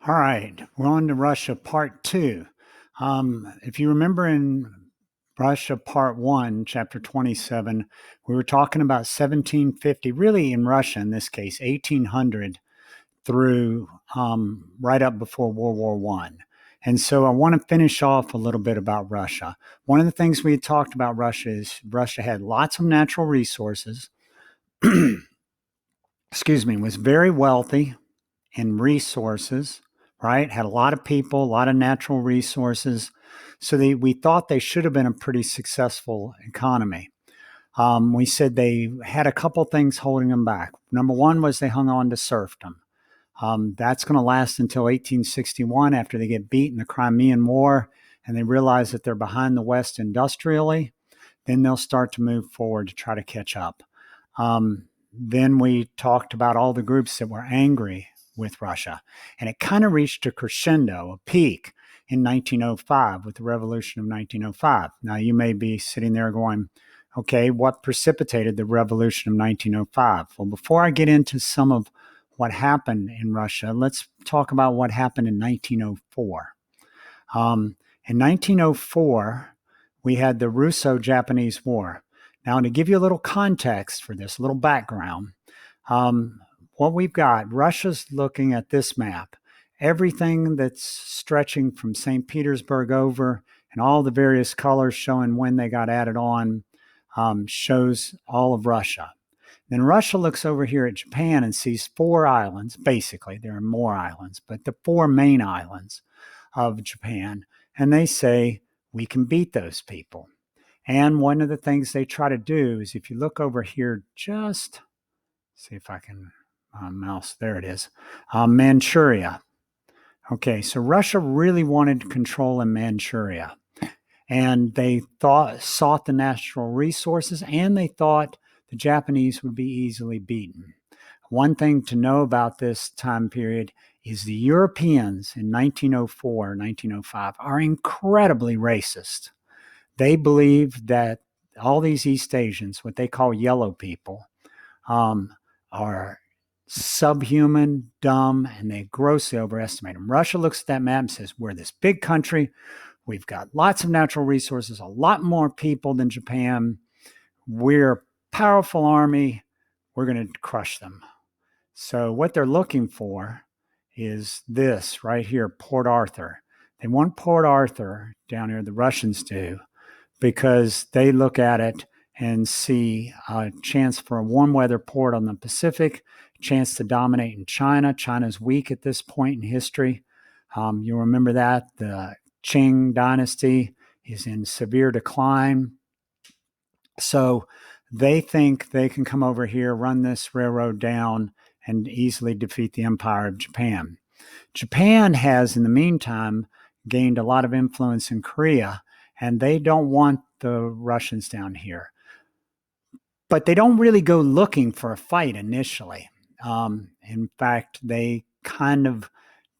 All right, we're on to Russia Part 2. If you remember in Russia Part 1, Chapter 27, we were talking about 1750, really in Russia in this case, 1800 through right up before World War One. And so I want to finish off a little bit about Russia. One of the things we had talked about Russia is Russia had lots of natural resources, excuse me, was very wealthy in resources, right? Had a lot of people, a lot of natural resources. So we thought they should have been a pretty successful economy. We said they had a couple things holding them back. Number one was they hung on to serfdom. That's going to last until 1861 after they get beat in the Crimean War and they realize that they're behind the West industrially. Then they'll start to move forward to try to catch up. Then we talked about all the groups that were angry with Russia. And it kind of reached a crescendo, a peak in 1905 with the revolution of 1905. Now, you may be sitting there going, okay, what precipitated the revolution of 1905? Well, before I get into some of what happened in Russia, let's talk about what happened in 1904. In 1904, we had the Russo-Japanese War. Now, to give you a little context for this, a little background, um, what we've got, Russia's looking at this map. Everything that's stretching from St. Petersburg over and all the various colors showing when they got added on shows all of Russia. Then Russia looks over here at Japan and sees four islands. Basically, there are more islands, but the four main islands of Japan. And they say, we can beat those people. And one of the things they try to do is if you look over here, just see if I can mouse, there it is, Manchuria. Okay, so Russia really wanted control in Manchuria. And they sought the natural resources and they thought the Japanese would be easily beaten. One thing to know about this time period is the Europeans in 1904, 1905 are incredibly racist. They believe that all these East Asians, what they call yellow people, are subhuman, dumb, and they grossly overestimate them. Russia looks at that map and says, we're this big country. We've got lots of natural resources, a lot more people than Japan. We're a powerful army. We're going to crush them. So what they're looking for is this right here, Port Arthur. They want Port Arthur down here, the Russians do, because they look at it and see a chance for a warm weather port on the Pacific, a chance to dominate in China. China's weak at this point in history. You'll remember that. The Qing dynasty is in severe decline. So they think they can come over here, run this railroad down, and easily defeat the Empire of Japan. Japan has, in the meantime, gained a lot of influence in Korea, and they don't want the Russians down here. But they don't really go looking for a fight initially. In fact, they kind of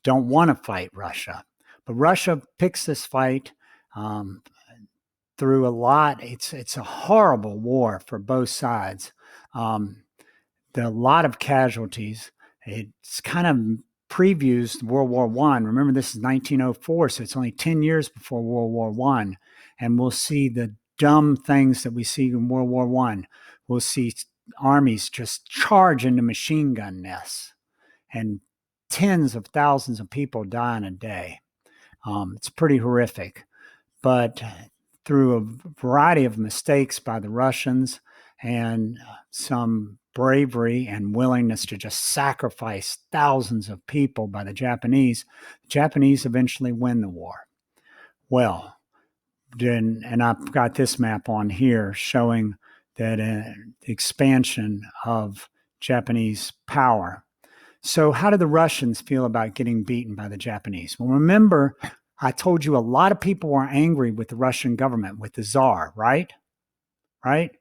don't want to fight Russia. But Russia picks this fight through a lot. It's a horrible war for both sides. There are a lot of casualties. It's kind of previews World War One. Remember, this is 1904, so it's only 10 years before World War One, and we'll see the dumb things that we see in World War One. We'll see armies just charge into machine gun nests, and tens of thousands of people die in a day. It's pretty horrific, but through a variety of mistakes by the Russians and some bravery and willingness to just sacrifice thousands of people by the Japanese eventually win the war. Well, then, and I've got this map on here showing that the expansion of Japanese power. So, how did the Russians feel about getting beaten by the Japanese? Well, remember, I told you a lot of people were angry with the Russian government, with the Tsar, right? Right?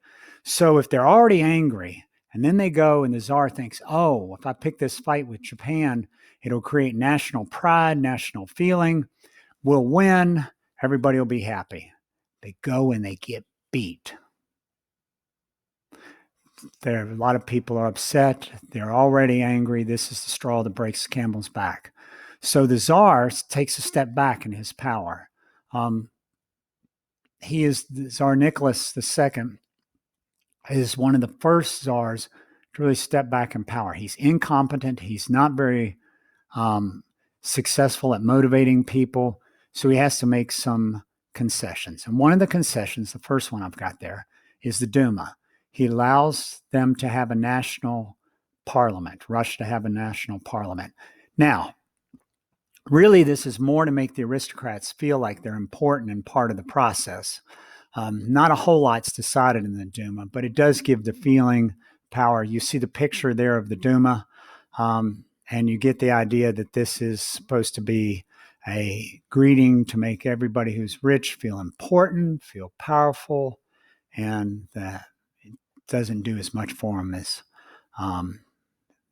So if they're already angry and then they go and the Tsar thinks, oh, if I pick this fight with Japan, it'll create national pride, national feeling. We'll win. Everybody will be happy. They go and they get beat. There, a lot of people are upset. They're already angry. This is the straw that breaks the camel's back. So the Tsar takes a step back in his power. He is Tsar Nicholas II is one of the first czars to really step back in power. He's incompetent. He's not very successful at motivating people. So he has to make some concessions. And one of the concessions, the first one I've got there, is the Duma. He allows them to have a national parliament, Russia to have a national parliament. Now, really, this is more to make the aristocrats feel like they're important and part of the process. Not a whole lot's decided in the Duma, but it does give the feeling power. You see the picture there of the Duma, and you get the idea that this is supposed to be a greeting to make everybody who's rich feel important, feel powerful, and that it doesn't do as much for them as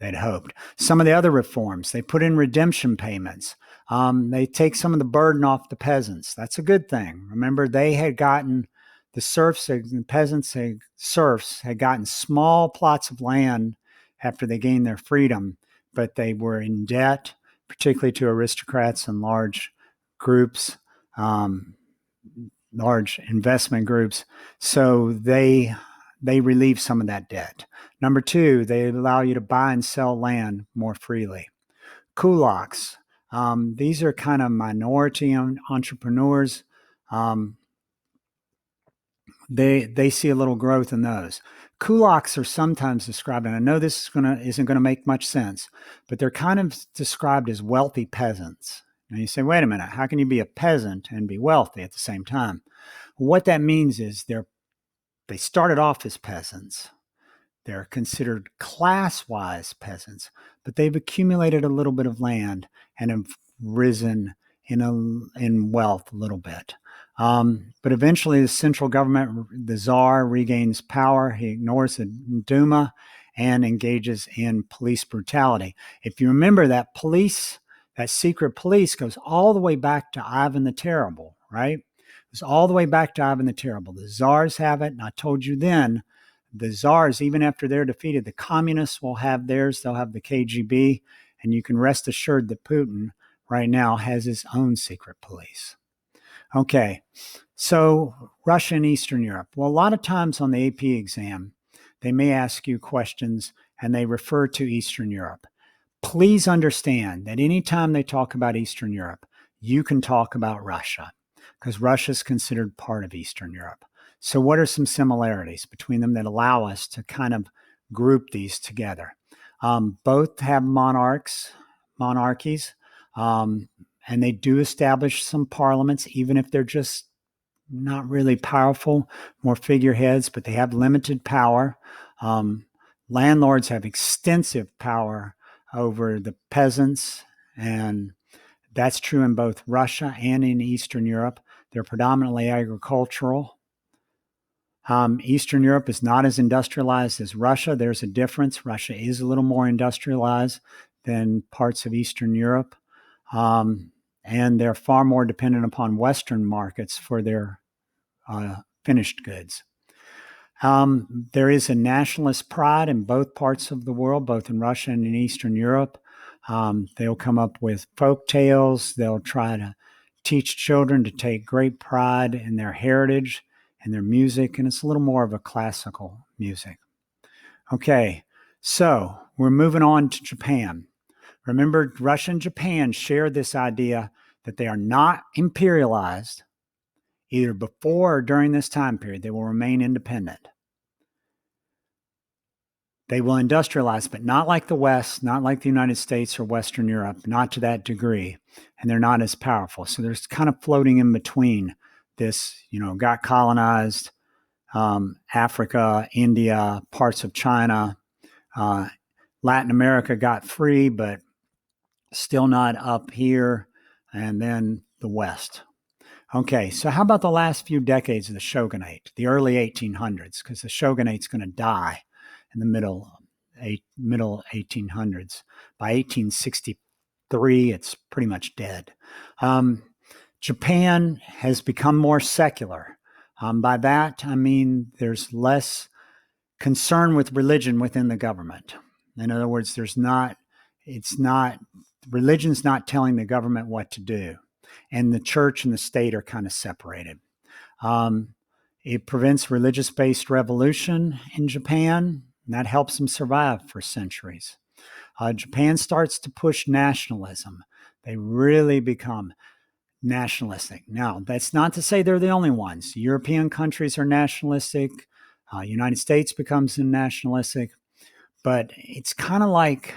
they'd hoped. Some of the other reforms, they put in redemption payments. They take some of the burden off the peasants. That's a good thing. Remember, they had gotten the serfs, the peasants, serfs had gotten small plots of land after they gained their freedom, but they were in debt, particularly to aristocrats and large groups, large investment groups. So they relieve some of that debt. Number two, they allow you to buy and sell land more freely. Kulaks, these are kind of minority entrepreneurs. They see a little growth in those. Kulaks are sometimes described, and I know this isn't going to make much sense, but they're kind of described as wealthy peasants. And you say, wait a minute, how can you be a peasant and be wealthy at the same time? What that means is they started off as peasants. They're considered class-wise peasants, but they've accumulated a little bit of land and have risen in wealth a little bit. But eventually the central government, the Tsar, regains power. He ignores the Duma and engages in police brutality. If you remember, that secret police goes all the way back to Ivan the Terrible, right? It's all the way back to Ivan the Terrible. The Tsars have it, and I told you then, the Tsars, even after they're defeated, the communists will have theirs. They'll have the KGB, and you can rest assured that Putin right now has his own secret police. Okay, so Russia and Eastern Europe. Well, a lot of times on the AP exam, they may ask you questions and they refer to Eastern Europe. Please understand that anytime they talk about Eastern Europe, you can talk about Russia because Russia is considered part of Eastern Europe. So what are some similarities between them that allow us to kind of group these together? Both have monarchies, and they do establish some parliaments, even if they're just not really powerful, more figureheads, but they have limited power. Landlords have extensive power over the peasants, and that's true in both Russia and in Eastern Europe. They're predominantly agricultural. Eastern Europe is not as industrialized as Russia. There's a difference. Russia is a little more industrialized than parts of Eastern Europe. And they're far more dependent upon Western markets for their finished goods. There is a nationalist pride in both parts of the world, both in Russia and in Eastern Europe. They'll come up with folk tales. They'll try to teach children to take great pride in their heritage and their music, and it's a little more of a classical music. Okay, so we're moving on to Japan. Remember, Russia and Japan share this idea that they are not imperialized either before or during this time period. They will remain independent. They will industrialize, but not like the West, not like the United States or Western Europe, not to that degree. And they're not as powerful. So there's kind of floating in between this, got colonized, Africa, India, parts of China, Latin America got free, but still not up here, and then the West. Okay, so how about the last few decades of the shogunate, the early 1800s, because the shogunate's going to die in the middle 1800s. By 1863, it's pretty much dead. Japan has become more secular. By that, I mean there's less concern with religion within the government. In other words, it's not Religion's not telling the government what to do, and the church and the state are kind of separated. It prevents religious-based revolution in Japan, and that helps them survive for centuries. Japan starts to push nationalism. They really become nationalistic. Now, that's not to say they're the only ones. European countries are nationalistic. United States becomes nationalistic. But it's kind of like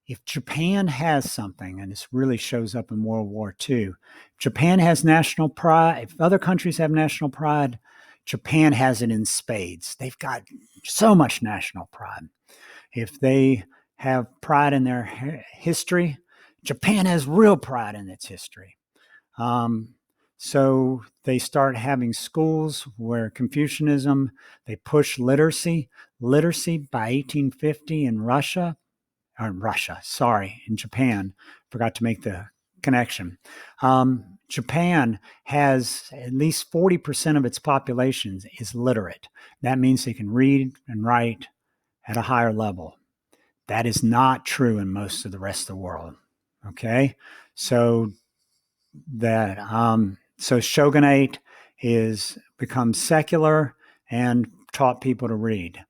if Japan has something, and this really shows up in World War II, Japan has national pride. If other countries have national pride, Japan has it in spades. They've got so much national pride. If they have pride in their history, Japan has real pride in its history. So they start having schools where Confucianism, they push literacy. Literacy by 1850 in in Japan, forgot to make the connection. Japan has at least 40% of its population is literate. That means they can read and write at a higher level. That is not true in most of the rest of the world. Okay, so that so shogunate is become secular and taught people to read.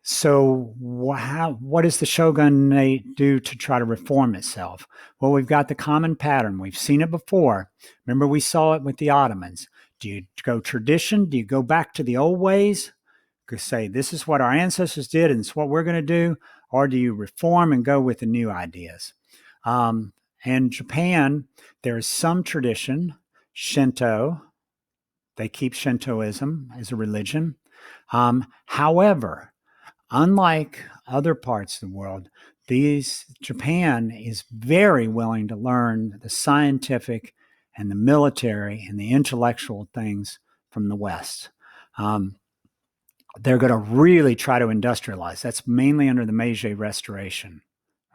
So what does the shogunate do to try to reform itself? Well, we've got the common pattern. We've seen it before. Remember, we saw it with the Ottomans. Do you go tradition? Do you go back to the old ways? Say, this is what our ancestors did and it's what we're going to do? Or do you reform and go with the new ideas? And Japan, there is some tradition, Shinto. They keep Shintoism as a religion. However, unlike other parts of the world, Japan is very willing to learn the scientific and the military and the intellectual things from the West. They're going to really try to industrialize. That's mainly under the Meiji Restoration.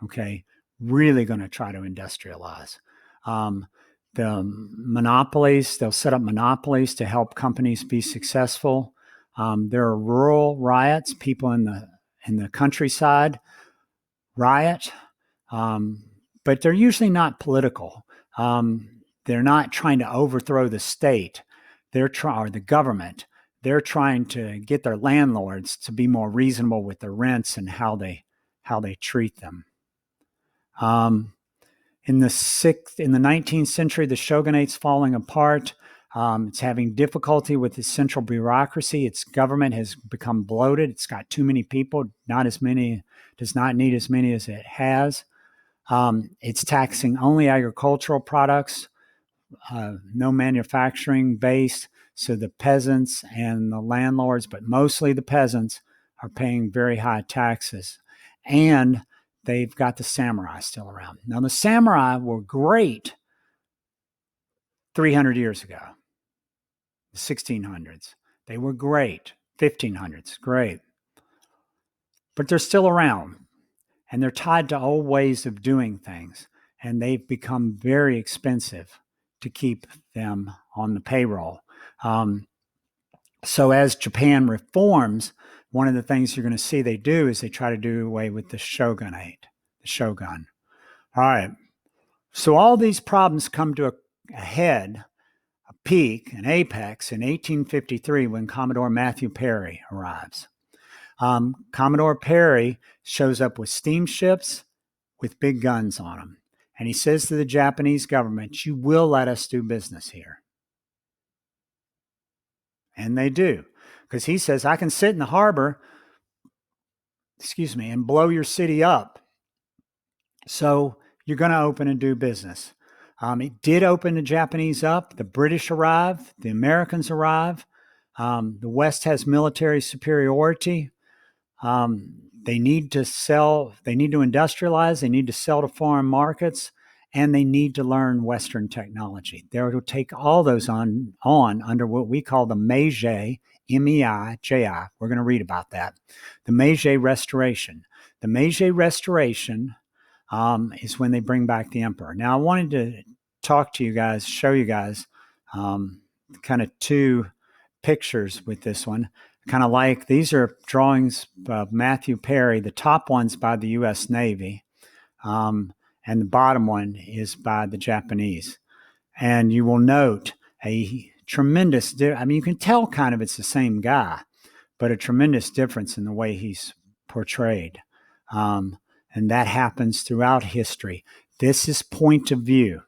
Okay, really going to try to industrialize. The monopolies, they'll set up monopolies to help companies be successful. There are rural riots, people in the countryside riot, but they're usually not political. They're not trying to overthrow the state. Or the government. They're trying to get their landlords to be more reasonable with their rents and how they treat them. In the 19th century, the shogunate's falling apart. It's having difficulty with its central bureaucracy. Its government has become bloated. It's got too many people, does not need as many as it has. It's taxing only agricultural products, no manufacturing based. So the peasants and the landlords, but mostly the peasants, are paying very high taxes. And they've got the samurai still around. Now, the samurai were great 300 years ago, the 1600s. They were great, 1500s, great. But they're still around, and they're tied to old ways of doing things, and they've become very expensive to keep them on the payroll. So as Japan reforms, one of the things you're going to see they do is they try to do away with the shogunate, the shogun. All right. So all these problems come to a head, a peak, an apex in 1853 when Commodore Matthew Perry arrives. Commodore Perry shows up with steamships with big guns on them. And he says to the Japanese government, you will let us do business here. And they do, because he says, I can sit in the harbor, and blow your city up. So you're going to open and do business. It did open the Japanese up. The British arrive. The Americans arrive. The West has military superiority. They need to sell. They need to industrialize. They need to sell to foreign markets. And they need to learn Western technology. They'll take all those on under what we call the Meiji, M-E-I-J-I. We're going to read about that. The Meiji Restoration. The Meiji Restoration is when they bring back the emperor. Now, I wanted to talk to you guys, show you guys kind of two pictures with this one. Kind of like these are drawings of Matthew Perry. The top one's by the U.S. Navy. and the bottom one is by the Japanese. And you will note a tremendous, you can tell kind of it's the same guy, but a tremendous difference in the way he's portrayed. And that happens throughout history. This is point of view.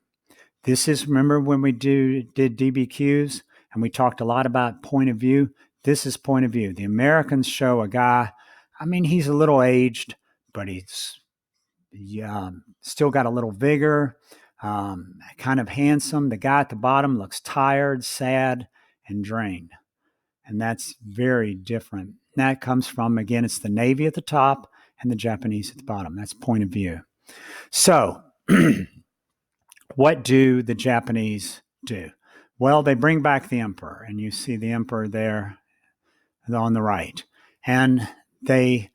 This is, remember when we did DBQs and we talked a lot about point of view? This is point of view. The Americans show a guy, he's a little aged, but he's still got a little vigor, kind of handsome. The guy at the bottom looks tired, sad, and drained. And that's very different. That comes from, again, it's the Navy at the top and the Japanese at the bottom. That's point of view. So, what do the Japanese do? Well, they bring back the emperor, and you see the emperor there on the right. And they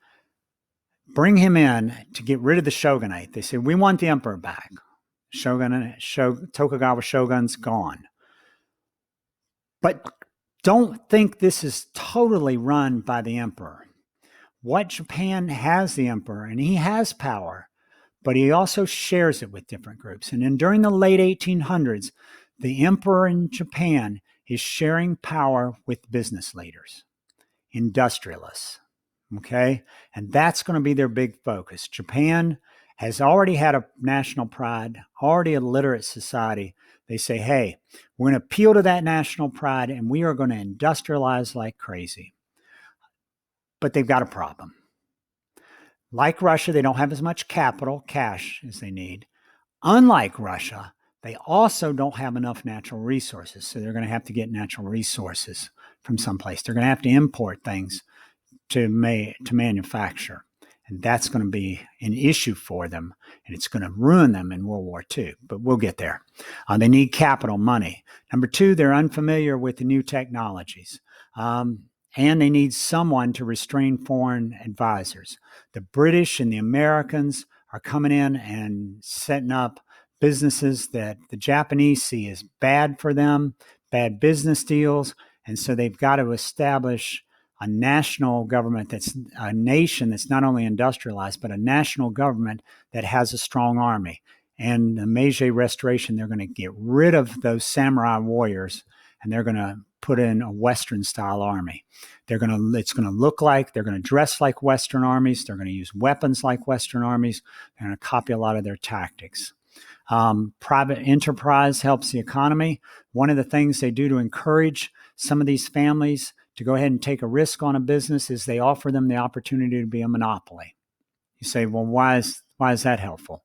bring him in to get rid of the shogunate. They say, we want the emperor back. Tokugawa shogun's gone. But don't think this is totally run by the emperor. What Japan has the emperor, and he has power, but he also shares it with different groups. And then during the late 1800s, the emperor in Japan is sharing power with business leaders, industrialists. Okay? And that's going to be their big focus. Japan has already had a national pride, already a literate society. They say, hey, we're going to appeal to that national pride and we are going to industrialize like crazy. But they've got a problem. Like Russia, they don't have as much capital, cash, as they need. Unlike Russia, they also don't have enough natural resources. So they're going to have to get natural resources from someplace. They're going to have to import things to manufacture. And that's going to be an issue for them. And it's going to ruin them in World War II. But we'll get there. They need capital, money. Number two, they're unfamiliar with the new technologies. And they need someone to restrain foreign advisors. The British and the Americans are coming in and setting up businesses that the Japanese see as bad for them, bad business deals. And so they've got to establish a national government that's a nation that's not only industrialized, but a national government that has a strong army. And the Meiji Restoration, they're going to get rid of those samurai warriors and they're going to put in a Western style army. It's going to look like, they're going to dress like Western armies. They're going to use weapons like Western armies. They're going to copy a lot of their tactics. Private enterprise helps the economy. One of the things they do to encourage some of these families to go ahead and take a risk on a business is they offer them the opportunity to be a monopoly. You say, well, why is that helpful?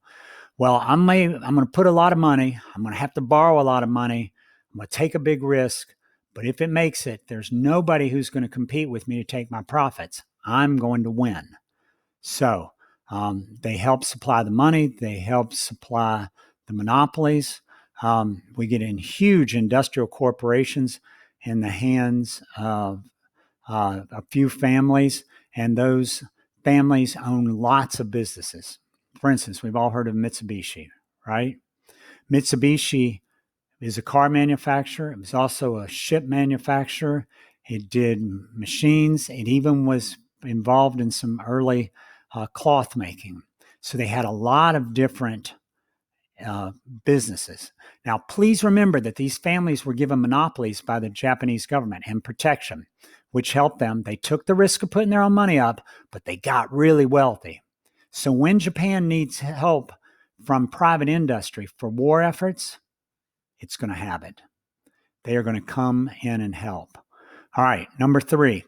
Well, I'm going to put a lot of money. I'm going to have to borrow a lot of money. I'm going to take a big risk. But if it makes it, there's nobody who's going to compete with me to take my profits. I'm going to win. So they help supply the money. They help supply the monopolies. We get in huge industrial corporations in the hands of a few families, and those families own lots of businesses. For instance, we've all heard of Mitsubishi, right? Mitsubishi is a car manufacturer. It was also a ship manufacturer. It did machines. It even was involved in some early cloth making. So they had a lot of different businesses. Now, please remember that these families were given monopolies by the Japanese government and protection, which helped them. They took the risk of putting their own money up, but they got really wealthy. So when Japan needs help from private industry for war efforts, it's going to have it. They are going to come in and help. All right, number three.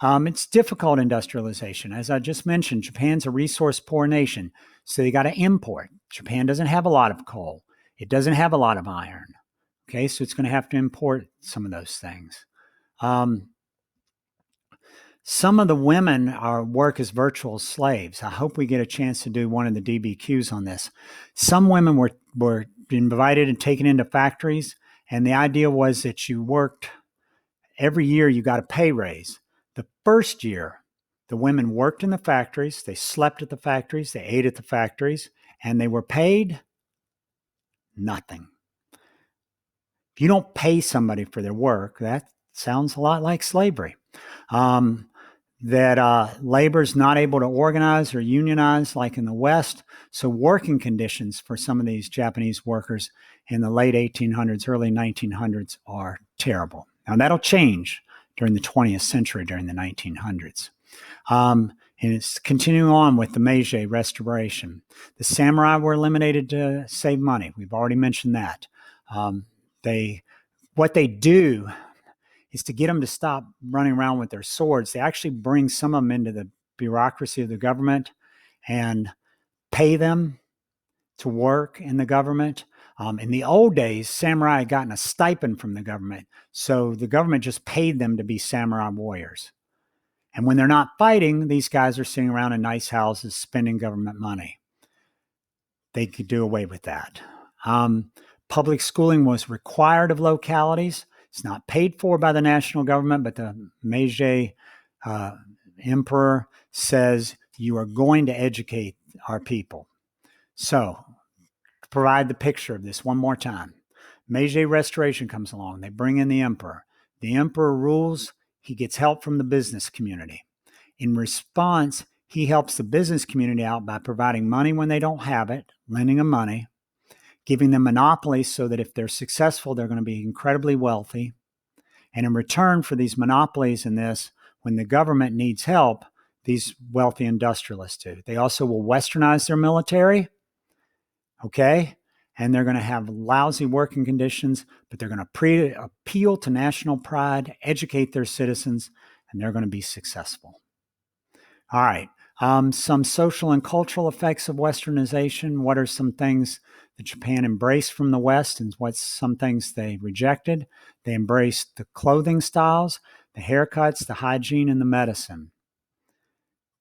It's difficult industrialization. As I just mentioned, Japan's a resource-poor nation, so they got to import. Japan doesn't have a lot of coal. It doesn't have a lot of iron. Okay, so it's going to have to import some of those things. Some of the women work as virtual slaves. I hope we get a chance to do one of the DBQs on this. Some women were invited and taken into factories, and the idea was that you worked every year, you got a pay raise. The first year, the women worked in the factories, they slept at the factories, they ate at the factories, and they were paid nothing. If you don't pay somebody for their work, that sounds a lot like slavery. that labor is not able to organize or unionize like in the West. So working conditions for some of these Japanese workers in the late 1800s, early 1900s are terrible. Now that'll change during the 20th century, during the 1900s. And it's continuing on with the Meiji Restoration. The samurai were eliminated to save money. We've already mentioned that. What they do is to get them to stop running around with their swords. They actually bring some of them into the bureaucracy of the government and pay them to work in the government. In the old days, samurai had gotten a stipend from the government, so the government just paid them to be samurai warriors. And when they're not fighting, these guys are sitting around in nice houses spending government money. They could do away with that. Public schooling was required of localities. It's not paid for by the national government, but the Meiji emperor says you are going to educate our people. So, to provide the picture of this one more time, Meiji Restoration comes along. They bring in the emperor. The emperor rules. He gets help from the business community. In response, he helps the business community out by providing money when they don't have it, lending them money, giving them monopolies so that if they're successful, they're going to be incredibly wealthy. And in return for these monopolies in this, when the government needs help, these wealthy industrialists do. They also will westernize their military, okay? And they're going to have lousy working conditions, but they're going to appeal to national pride, educate their citizens, and they're going to be successful. All right. Some social and cultural effects of westernization. What are some things that Japan embraced from the West and what's some things they rejected? They embraced the clothing styles, the haircuts, the hygiene, and the medicine.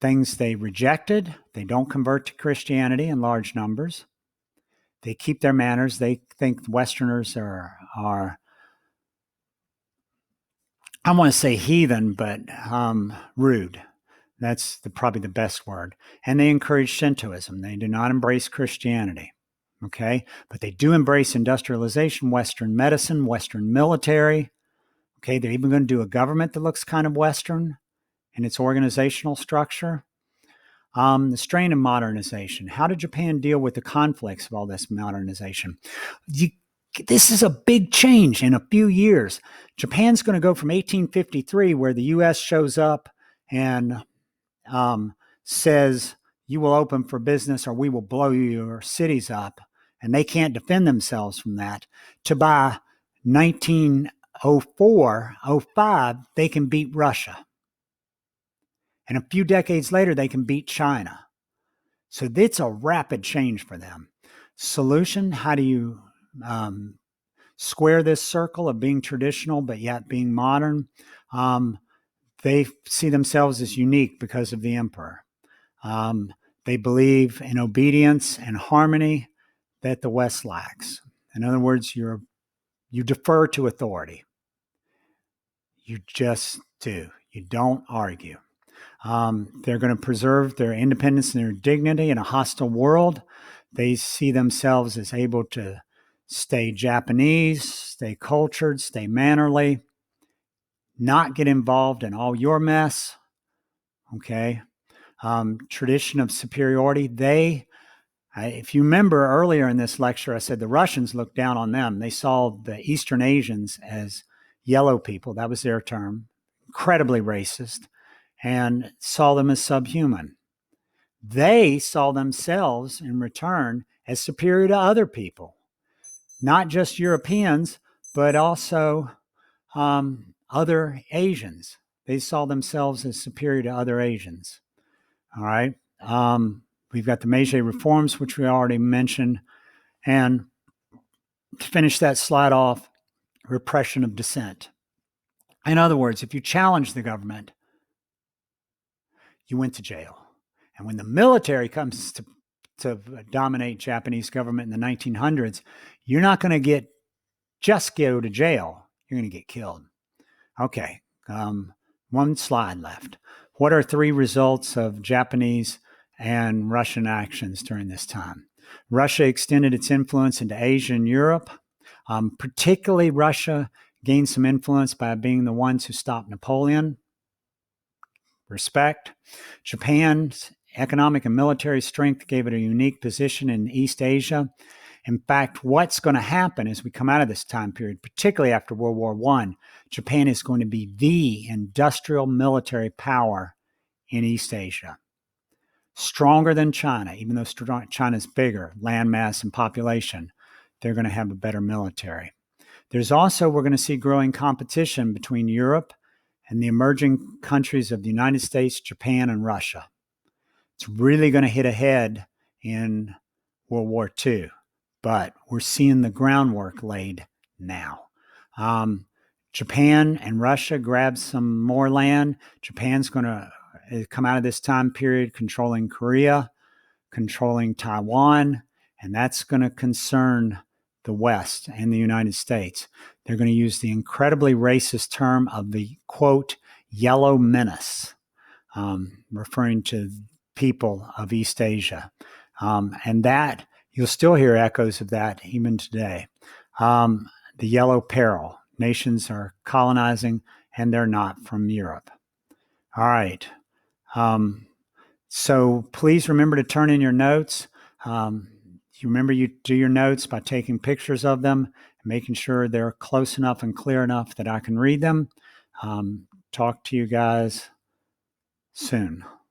Things they rejected, they don't convert to Christianity in large numbers. They keep their manners. They think Westerners are I want to say heathen, but rude. That's probably the best word. And they encourage Shintoism. They do not embrace Christianity. Okay? But they do embrace industrialization, Western medicine, Western military. Okay? They're even going to do a government that looks kind of Western in its organizational structure. The strain of modernization. How did Japan deal with the conflicts of all this modernization? This is a big change in a few years. Japan's going to go from 1853, where the U.S. shows up and says, you will open for business or we will blow your cities up, and they can't defend themselves from that, to by 1904, 05, they can beat Russia. And a few decades later, they can beat China. So it's a rapid change for them. Solution, how do you square this circle of being traditional but yet being modern? They see themselves as unique because of the emperor. They believe in obedience and harmony that the West lacks. In other words, you defer to authority. You just do. You don't argue. They're going to preserve their independence and their dignity in a hostile world. They see themselves as able to stay Japanese, stay cultured, stay mannerly, not get involved in all your mess. Okay. Tradition of superiority. If you remember earlier in this lecture, I said the Russians looked down on them. They saw the Eastern Asians as yellow people. That was their term. Incredibly racist. And saw them as subhuman. They saw themselves in return as superior to other people, not just Europeans, but also other Asians. They saw themselves as superior to other Asians. All right. We've got the Meiji reforms, which we already mentioned. And to finish that slide off, repression of dissent. In other words, if you challenge the government, you went to jail. And when the military comes to dominate Japanese government in the 1900s, you're not going to just go to jail. You're going to get killed. Okay, one slide left. What are 3 results of Japanese and Russian actions during this time? Russia extended its influence into Asia and Europe. Particularly, Russia gained some influence by being the ones who stopped Napoleon. respect. Japan's economic and military strength gave it a unique position in East Asia. In fact, what's going to happen as we come out of this time period, particularly after World War I, Japan is going to be the industrial military power in East Asia. Stronger than China, even though China's bigger, landmass and population, they're going to have a better military. There's also, we're going to see growing competition between Europe and the emerging countries of the United States, Japan, and Russia. It's really going to hit ahead in World War II, but we're seeing the groundwork laid now. Japan and Russia grab some more land. Japan's going to come out of this time period controlling Korea, controlling Taiwan, and that's going to concern the West and the United States. They're going to use the incredibly racist term of the, quote, yellow menace, referring to people of East Asia. And that, you'll still hear echoes of that even today. The yellow peril. Nations are colonizing, and they're not from Europe. All right. So please remember to turn in your notes. You remember you do your notes by taking pictures of them and making sure they're close enough and clear enough that I can read them. Talk to you guys soon.